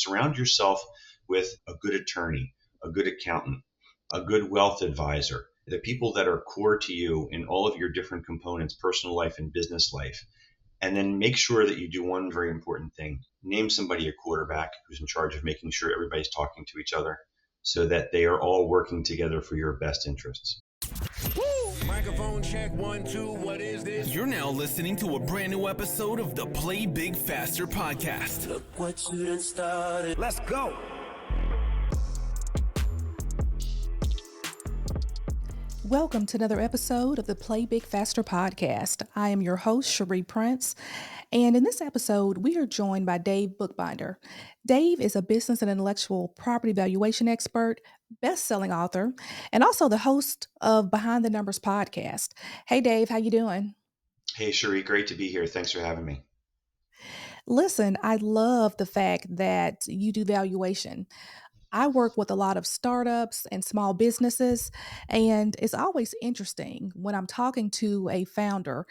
surround yourself with a good attorney, a good accountant, a good wealth advisor, the people that are core to you in all of your different components, personal life and business life. And then make sure that you do one very important thing. Name somebody a quarterback who's in charge of making sure everybody's talking to each other so that they are all working together for your best interests. Microphone check 1 2. What is this? You're now listening to a brand new episode of the Play Big Faster podcast. Look what you done started. Let's go. Welcome to another episode of the Play Big Faster podcast. I am your host, Scherrie Prince, and in this episode, we are joined by Dave Bookbinder. Dave is a business and intellectual property valuation expert, best-selling author, and also the host of Behind the Numbers podcast. Hey, Dave, how you doing? Hey, Scherrie, great to be here. Thanks for having me. Listen, I love the fact that you do valuation. I work with a lot of startups and small businesses, and it's always interesting when I'm talking to a founder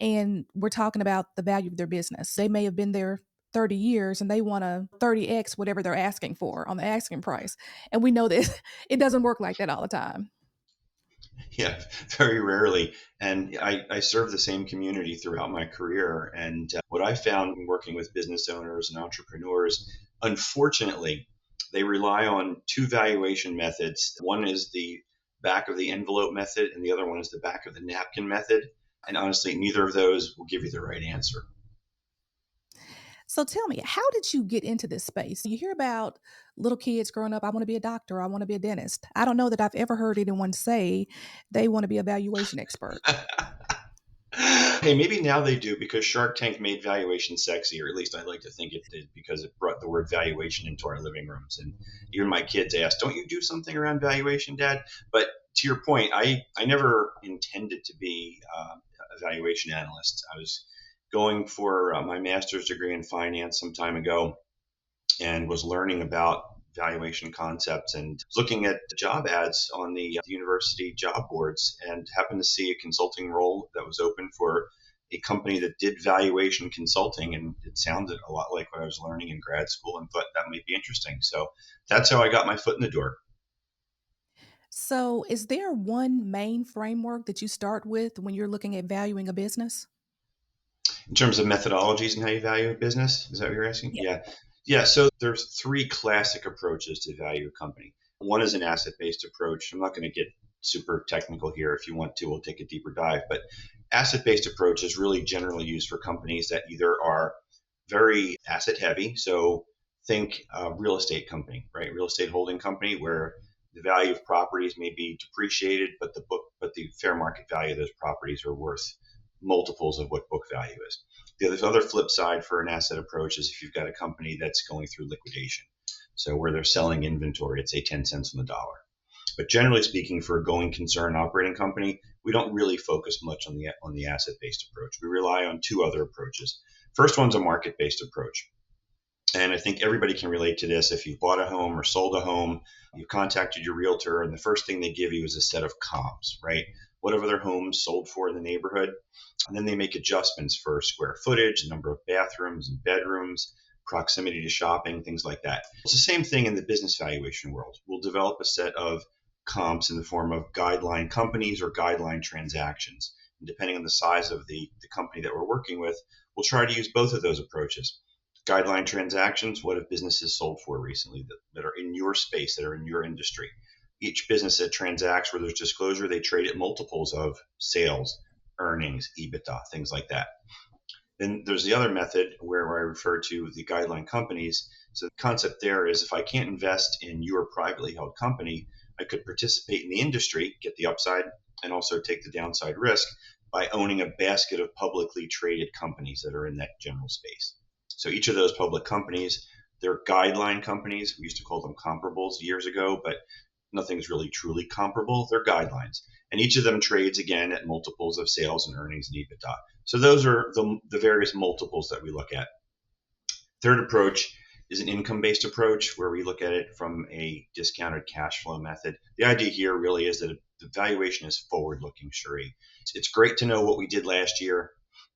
and we're talking about the value of their business. They may have been there 30 years and they want to 30x whatever they're asking for on the asking price. And we know that it doesn't work like that all the time. Yeah, very rarely. And I serve the same community throughout my career. And what I found in working with business owners and entrepreneurs, unfortunately, they rely on two valuation methods. One is the back of the envelope method, and the other one is the back of the napkin method. And honestly, neither of those will give you the right answer. So tell me, how did you get into this space? You hear about little kids growing up, I want to be a doctor, I want to be a dentist. I don't know that I've ever heard anyone say they want to be a valuation expert. Hey, maybe now they do because Shark Tank made valuation sexy, or at least I like to think it did, because it brought the word valuation into our living rooms. And even my kids ask, don't you do something around valuation, Dad? But to your point, I never intended to be a valuation analyst. I was going for my master's degree in finance some time ago and was learning about valuation concepts and looking at job ads on the university job boards, and happened to see a consulting role that was open for a company that did valuation consulting, and it sounded a lot like what I was learning in grad school, and thought that might be interesting. So that's how I got my foot in the door. So is there one main framework that you start with when you're looking at valuing a business? In terms of methodologies and how you value a business, is that what you're asking? Yeah. So there's three classic approaches to value a company. One is an asset-based approach. I'm not going to get super technical here. If you want to, we'll take a deeper dive. But asset-based approach is really generally used for companies that either are very asset-heavy. So think real estate company, right? Real estate holding company where the value of properties may be depreciated, but the fair market value of those properties are worth multiples of what book value is. The other flip side for an asset approach is if you've got a company that's going through liquidation. So where they're selling inventory at, say, 10 cents on the dollar. But generally speaking, for a going concern operating company, we don't really focus much on the asset-based approach. We rely on two other approaches. First one's a market-based approach. And I think everybody can relate to this. If you've bought a home or sold a home, you've contacted your realtor, and the first thing they give you is a set of comps, right? Whatever their homes sold for in the neighborhood. And then they make adjustments for square footage, number of bathrooms and bedrooms, proximity to shopping, things like that. It's the same thing in the business valuation world. We'll develop a set of comps in the form of guideline companies or guideline transactions. And depending on the size of the company that we're working with, we'll try to use both of those approaches. Guideline transactions, what have businesses sold for recently that are in your space, that are in your industry? Each business that transacts where there's disclosure, they trade at multiples of sales, earnings, EBITDA, things like that. Then there's the other method where I refer to the guideline companies. So the concept there is if I can't invest in your privately held company, I could participate in the industry, get the upside, and also take the downside risk by owning a basket of publicly traded companies that are in that general space. So each of those public companies, they're guideline companies. We used to call them comparables years ago, but nothing's really truly comparable. They're guidelines. And each of them trades, again, at multiples of sales and earnings and EBITDA. So those are the various multiples that we look at. Third approach is an income-based approach where we look at it from a discounted cash flow method. The idea here really is that the valuation is forward-looking, Scherrie. It's great to know what we did last year,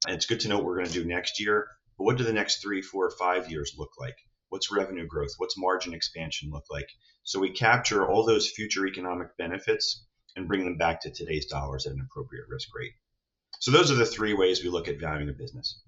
and it's good to know what we're going to do next year. But what do the next 3, 4, 5 years look like? What's revenue growth? What's margin expansion look like? So we capture all those future economic benefits and bring them back to today's dollars at an appropriate risk rate. So those are the three ways we look at valuing a business.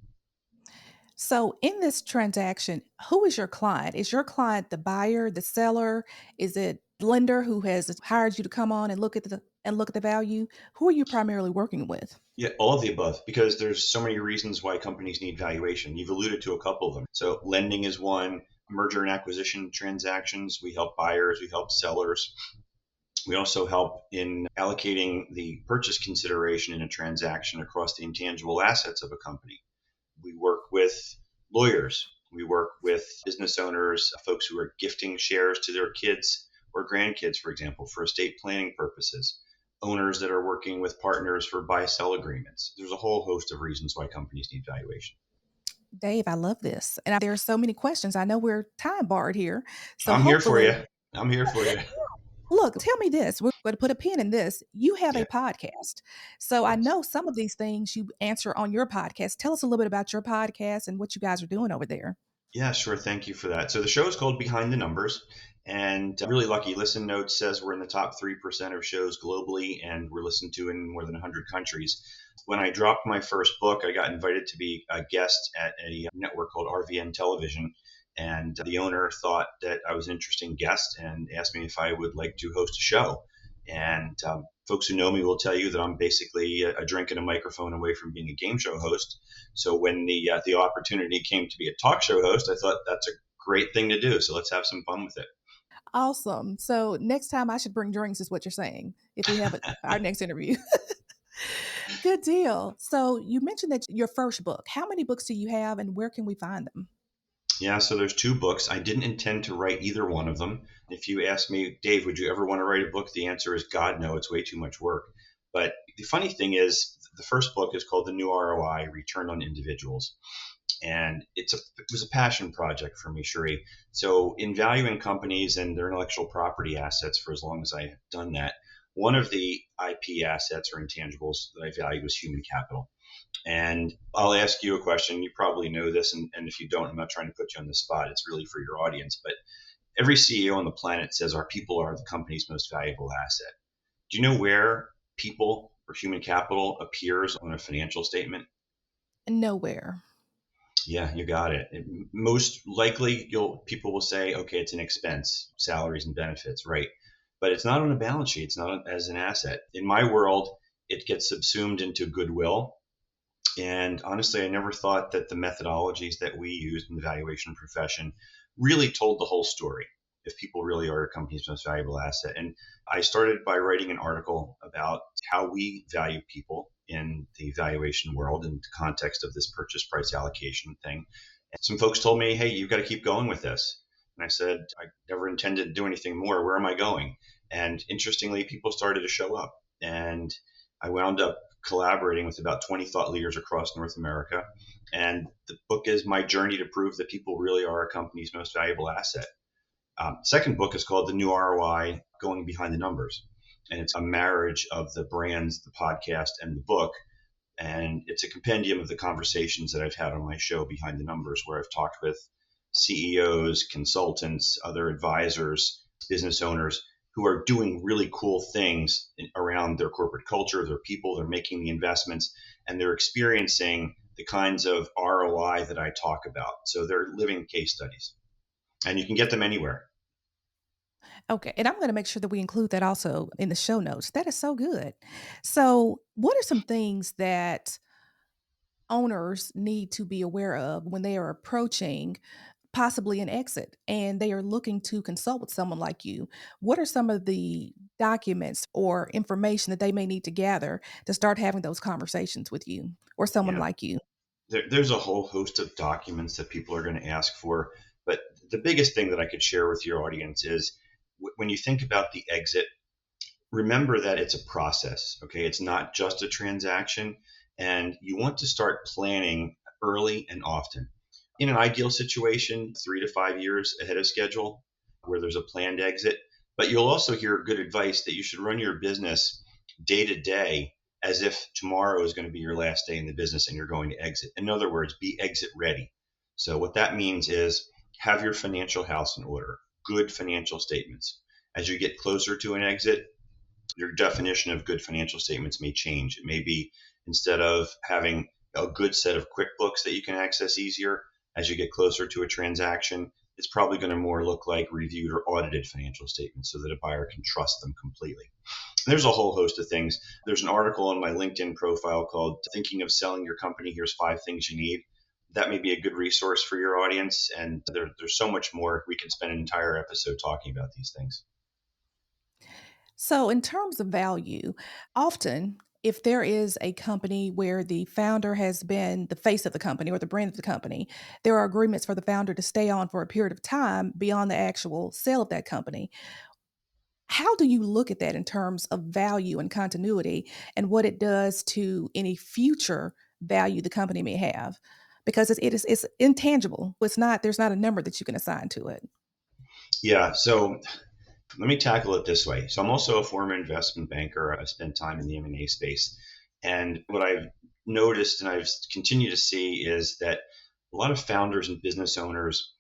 So, in this transaction, who is your client? Is your client the buyer, the seller? Is it lender who has hired you to come on and look at the value? Who are you primarily working with? Yeah, all of the above, because there's so many reasons why companies need valuation. You've alluded to a couple of them. So lending is one, merger and acquisition transactions. We help buyers, we help sellers. We also help in allocating the purchase consideration in a transaction across the intangible assets of a company. We work with lawyers. We work with business owners, folks who are gifting shares to their kids or grandkids, for example, for estate planning purposes. Owners that are working with partners for buy-sell agreements. There's a whole host of reasons why companies need valuation. Dave, I love this. And there are so many questions. I know we're time barred here. So I'm here for hopefully, you. I'm here for you. look, tell me this. We're going to put a pin in this. You have Yeah. a podcast. So I Yes. know some of these things you answer on your podcast. Tell us a little bit about your podcast and what you guys are doing over there. Yeah, sure. Thank you for that. So the show is called Behind the Numbers, and I'm really lucky. Listen Notes says we're in the top 3% of shows globally, and we're listened to in more than 100 countries. When I dropped my first book, I got invited to be a guest at a network called RVN Television, and the owner thought that I was an interesting guest and asked me if I would like to host a show. And folks who know me will tell you that I'm basically a drink and a microphone away from being a game show host. So when the opportunity came to be a talk show host, I thought that's a great thing to do. So let's have some fun with it. Awesome. So next time I should bring drinks is what you're saying if we have our next interview. Good deal. So you mentioned that your first book. How many books do you have and where can we find them? Yeah, so there's two books. I didn't intend to write either one of them. If you ask me, Dave, would you ever want to write a book? The answer is God, no, it's way too much work. But the funny thing is, the first book is called The New ROI, Return on Individuals. And it was a passion project for me, Scherrie. So in valuing companies and their intellectual property assets for as long as I have done that, one of the IP assets or intangibles that I valued was human capital. And I'll ask you a question. You probably know this, and if you don't, I'm not trying to put you on the spot. It's really for your audience. But every CEO on the planet says our people are the company's most valuable asset. Do you know where people or human capital appears on a financial statement? Nowhere. Yeah, you got it. Most likely, people will say, okay, it's an expense, salaries and benefits, right? But it's not on a balance sheet. It's not as an asset. In my world, it gets subsumed into goodwill. And honestly, I never thought that the methodologies that we use in the valuation profession really told the whole story, if people really are a company's most valuable asset. And I started by writing an article about how we value people in the valuation world in the context of this purchase price allocation thing. And some folks told me, hey, you've got to keep going with this. And I said, I never intended to do anything more. Where am I going? And interestingly, people started to show up. And I wound up collaborating with about 20 thought leaders across North America. And the book is my journey to prove that people really are a company's most valuable asset. Second book is called The New ROI, Going Behind the Numbers. And it's a marriage of the brands, the podcast, and the book. And it's a compendium of the conversations that I've had on my show, Behind the Numbers, where I've talked with CEOs, consultants, other advisors, business owners who are doing really cool things around their corporate culture, their people, they're making the investments, and they're experiencing the kinds of ROI that I talk about. So they're living case studies. And you can get them anywhere. Okay. And I'm going to make sure that we include that also in the show notes. That is so good. So, what are some things that owners need to be aware of when they are approaching possibly an exit and they are looking to consult with someone like you? What are some of the documents or information that they may need to gather to start having those conversations with you or someone Yeah. like you? There's a whole host of documents that people are going to ask for. But the biggest thing that I could share with your audience is when you think about the exit, remember that it's a process. Okay. It's not just a transaction. And you want to start planning early and often. In an ideal situation, 3 to 5 years ahead of schedule, where there's a planned exit. But you'll also hear good advice that you should run your business day to day as if tomorrow is going to be your last day in the business and you're going to exit. In other words, be exit ready. So what that means is have your financial house in order, good financial statements. As you get closer to an exit, your definition of good financial statements may change. It may be, instead of having a good set of QuickBooks that you can access easier, as you get closer to a transaction, it's probably going to more look like reviewed or audited financial statements so that a buyer can trust them completely. And there's a whole host of things. There's an article on my LinkedIn profile called Thinking of Selling Your Company. Here's 5 things you need. That may be a good resource for your audience. And there's so much more. We could spend an entire episode talking about these things. So, in terms of value, often if there is a company where the founder has been the face of the company or the brand of the company, there are agreements for the founder to stay on for a period of time beyond the actual sale of that company. How do you look at that in terms of value and continuity and what it does to any future value the company may have? Because it's intangible. It's not, there's not a number that you can assign to it. Yeah. So let me tackle it this way. So I'm also a former investment banker. I've spent time in the M&A space. And what I've noticed and I've continued to see is that a lot of founders and business owners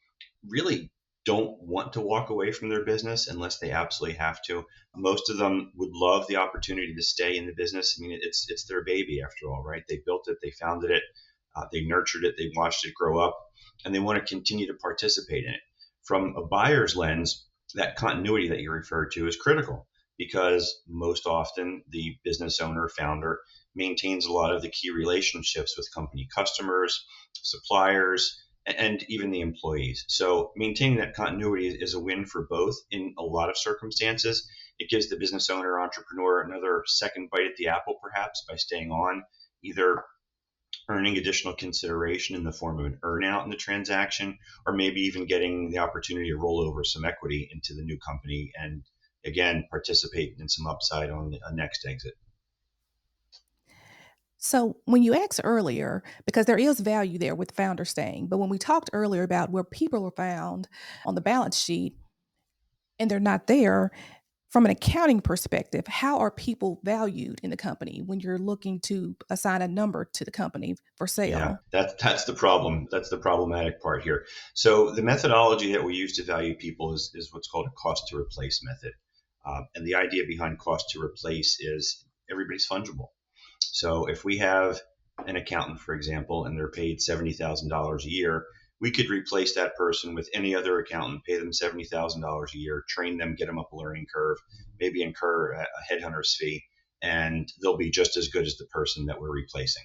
really don't want to walk away from their business unless they absolutely have to. Most of them would love the opportunity to stay in the business. I mean, it's their baby after all, right? They built it, they founded it, they nurtured it, they watched it grow up, and they want to continue to participate in it. From a buyer's lens, that continuity that you referred to is critical because most often the business owner, founder, maintains a lot of the key relationships with company customers, suppliers, and even the employees. So maintaining that continuity is a win for both in a lot of circumstances. It gives the business owner, entrepreneur another second bite at the apple, perhaps, by staying on, either earning additional consideration in the form of an earnout in the transaction, or maybe even getting the opportunity to roll over some equity into the new company and, again, participate in some upside on a next exit. So when you asked earlier, because there is value there with founder staying, but when we talked earlier about where people are found on the balance sheet and they're not there, from an accounting perspective, how are people valued in the company when you're looking to assign a number to the company for Yeah, sale? that's the problem. That's the problematic part here. So the methodology that we use to value people is what's called a cost to replace method. And the idea behind cost to replace is everybody's fungible. So if we have an accountant, for example, and they're paid $70,000 a year, we could replace that person with any other accountant, pay them $70,000 a year, train them, get them up a learning curve, maybe incur a headhunter's fee, and they'll be just as good as the person that we're replacing.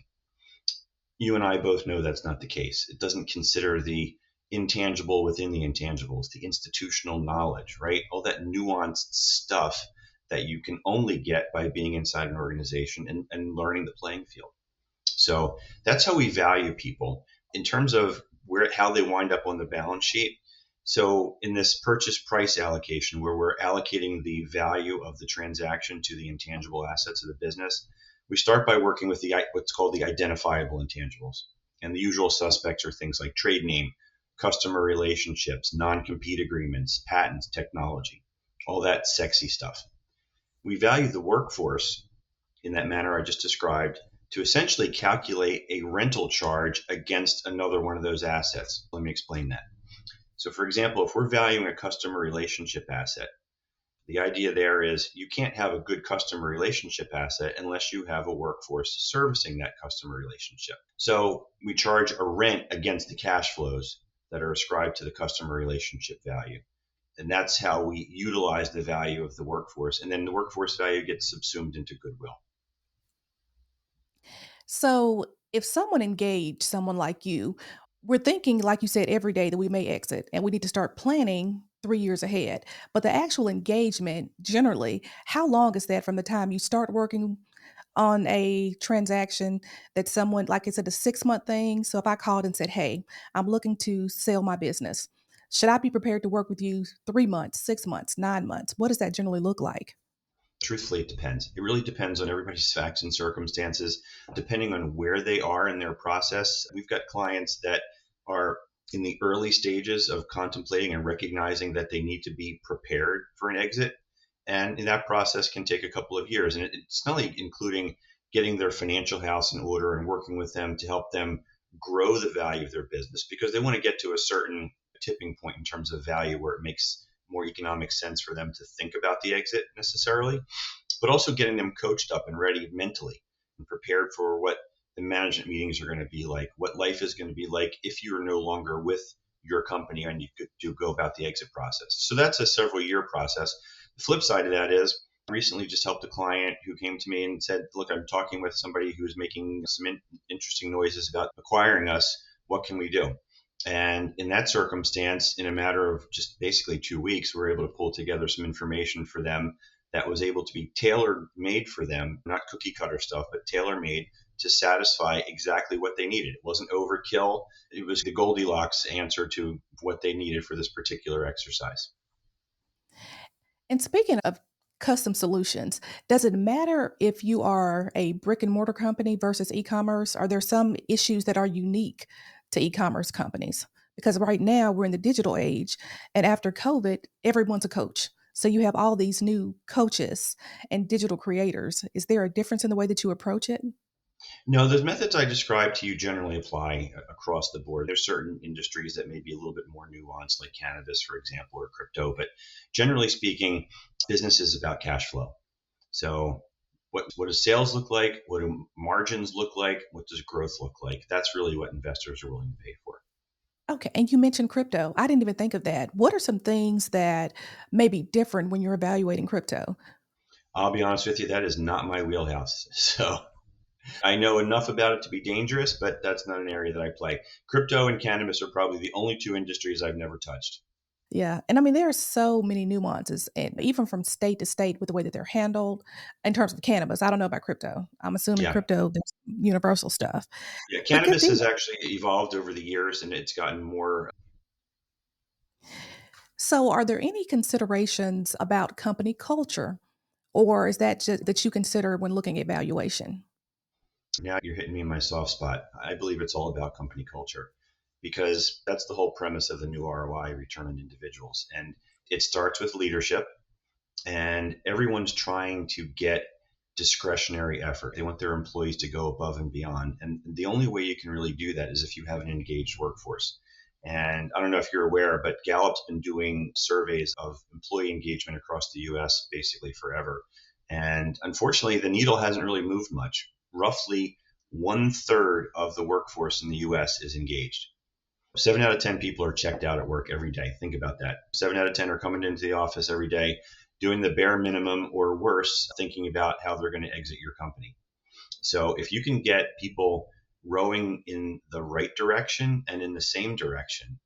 You and I both know that's not the case. It doesn't consider the intangible within the intangibles, the institutional knowledge, right? All that nuanced stuff that you can only get by being inside an organization and learning the playing field. So that's how we value people in terms of how they wind up on the balance sheet. So in this purchase price allocation, where we're allocating the value of the transaction to the intangible assets of the business, we start by working with what's called the identifiable intangibles. And the usual suspects are things like trade name, customer relationships, non-compete agreements, patents, technology, all that sexy stuff. We value the workforce in that manner I just described to essentially calculate a rental charge against another one of those assets. Let me explain that. So for example, if we're valuing a customer relationship asset, the idea there is you can't have a good customer relationship asset unless you have a workforce servicing that customer relationship. So we charge a rent against the cash flows that are ascribed to the customer relationship value. And that's how we utilize the value of the workforce. And then the workforce value gets subsumed into goodwill. So if someone engaged someone like you, we're thinking, like you said, every day that we may exit and we need to start planning 3 years ahead. But the actual engagement, generally, how long is that from the time you start working on a transaction that someone, like it's a 6 month thing? So if I called and said, hey, I'm looking to sell my business, should I be prepared to work with you 3 months, 6 months, 9 months? What does that generally look like? Truthfully, it depends. It really depends on everybody's facts and circumstances, depending on where they are in their process. We've got clients that are in the early stages of contemplating and recognizing that they need to be prepared for an exit. And that process can take a couple of years. And it's not only including getting their financial house in order and working with them to help them grow the value of their business because they want to get to a certain tipping point in terms of value where it makes more economic sense for them to think about the exit necessarily, but also getting them coached up and ready mentally and prepared for what the management meetings are going to be like, what life is going to be like if you're no longer with your company and you do go about the exit process. So that's a several year process. The flip side of that is I recently just helped a client who came to me and said, look, I'm talking with somebody who's making some interesting noises about acquiring us. What can we do? And in that circumstance, in a matter of just basically 2 weeks, we were able to pull together some information for them that was able to be tailor made for them, not cookie cutter stuff, but tailor made to satisfy exactly what they needed. It wasn't overkill. It was the Goldilocks answer to what they needed for this particular exercise. And speaking of custom solutions, does it matter if you are a brick and mortar company versus e-commerce? Are there some issues that are unique to e-commerce companies? Because right now we're in the digital age, and after COVID, everyone's a coach. So you have all these new coaches and digital creators. Is there a difference in the way that you approach it? No, the methods I described to you generally apply across the board. There's certain industries that may be a little bit more nuanced, like cannabis, for example, or crypto. But generally speaking, business is about cash flow. So what does sales look like? What do margins look like? What does growth look like? That's really what investors are willing to pay for. Okay, and you mentioned crypto. I didn't even think of that. What are some things that may be different when you're evaluating crypto? I'll be honest with you, that is not my wheelhouse. So I know enough about it to be dangerous, but that's not an area that I play. Crypto and cannabis are probably the only two industries I've never touched. Yeah. And I mean, there are so many nuances, and even from state to state with the way that they're handled in terms of cannabis. I don't know about crypto. I'm assuming Yeah. crypto, there's universal stuff. Yeah. But good Cannabis deal. has actually evolved over the years and it's gotten more. So, are there any considerations about company culture, or is that just that you consider when looking at valuation? Now you're hitting me in my soft spot. I believe it's all about company culture because that's the whole premise of the new ROI, return on individuals. And it starts with leadership, and everyone's trying to get discretionary effort. They want their employees to go above and beyond. And the only way you can really do that is if you have an engaged workforce. And I don't know if you're aware, but Gallup's been doing surveys of employee engagement across the US basically forever. And unfortunately, the needle hasn't really moved much. Roughly 1/3 of the workforce in the US is engaged. 7 out of 10 people are checked out at work every day. Think about that. 7 out of 10 are coming into the office every day, doing the bare minimum or worse, thinking about how they're going to exit your company. So if you can get people rowing in the right direction and in the same direction,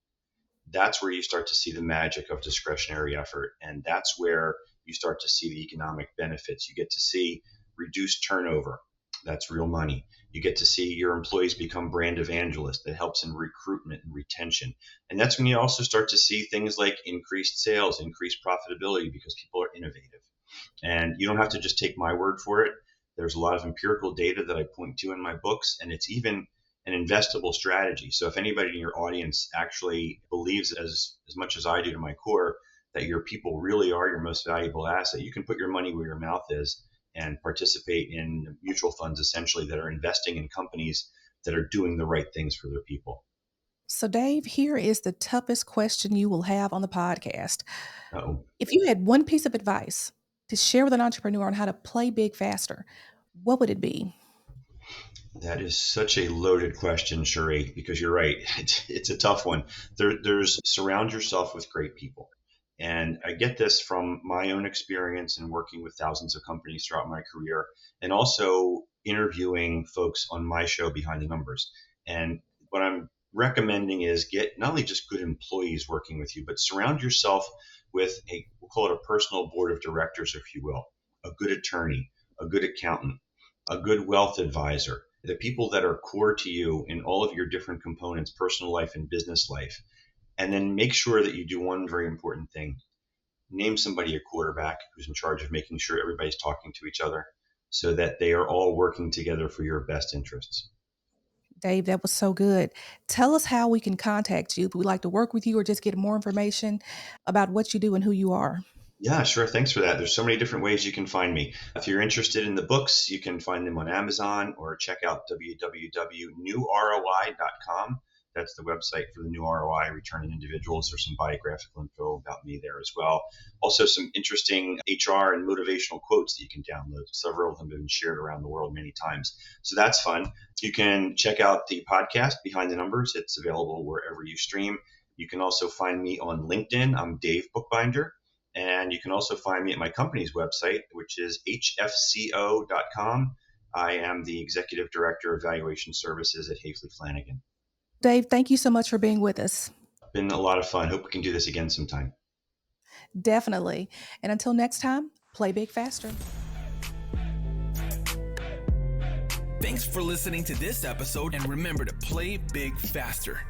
that's where you start to see the magic of discretionary effort. And that's where you start to see the economic benefits. You get to see reduced turnover. That's real money. You get to see your employees become brand evangelists. That helps in recruitment and retention. And that's when you also start to see things like increased sales, increased profitability because people are innovative. And you don't have to just take my word for it. There's a lot of empirical data that I point to in my books, and it's even an investable strategy. So if anybody in your audience actually believes as much as I do to my core that your people really are your most valuable asset, you can put your money where your mouth is and participate in mutual funds essentially that are investing in companies that are doing the right things for their people. So, Dave, here is the toughest question you will have on the podcast. Uh-oh. If you had one piece of advice to share with an entrepreneur on how to play big faster, what would it be? That is such a loaded question, Scherrie, because you're right. It's a tough one. There's surround yourself with great people. And I get this from my own experience in working with thousands of companies throughout my career and also interviewing folks on my show Behind the Numbers. And what I'm recommending is get not only just good employees working with you, but surround yourself with we'll call it a personal board of directors, if you will, a good attorney, a good accountant, a good wealth advisor, the people that are core to you in all of your different components, personal life and business life. And then make sure that you do one very important thing. Name somebody a quarterback who's in charge of making sure everybody's talking to each other so that they are all working together for your best interests. Dave, that was so good. Tell us how we can contact you if we'd like to work with you or just get more information about what you do and who you are. Yeah, sure. Thanks for that. There's so many different ways you can find me. If you're interested in the books, you can find them on Amazon or check out www.newroi.com. That's the website for the new ROI, Returning Individuals. There's some biographical info about me there as well. Also, some interesting HR and motivational quotes that you can download. Several of them have been shared around the world many times. So that's fun. You can check out the podcast, Behind the Numbers. It's available wherever you stream. You can also find me on LinkedIn. I'm Dave Bookbinder. And you can also find me at my company's website, which is hfco.com. I am the Executive Director of Valuation Services at Hafley Flanagan. Dave, thank you so much for being with us. Been a lot of fun. Hope we can do this again sometime. Definitely. And until next time, play big faster. Thanks for listening to this episode, and remember to play big faster.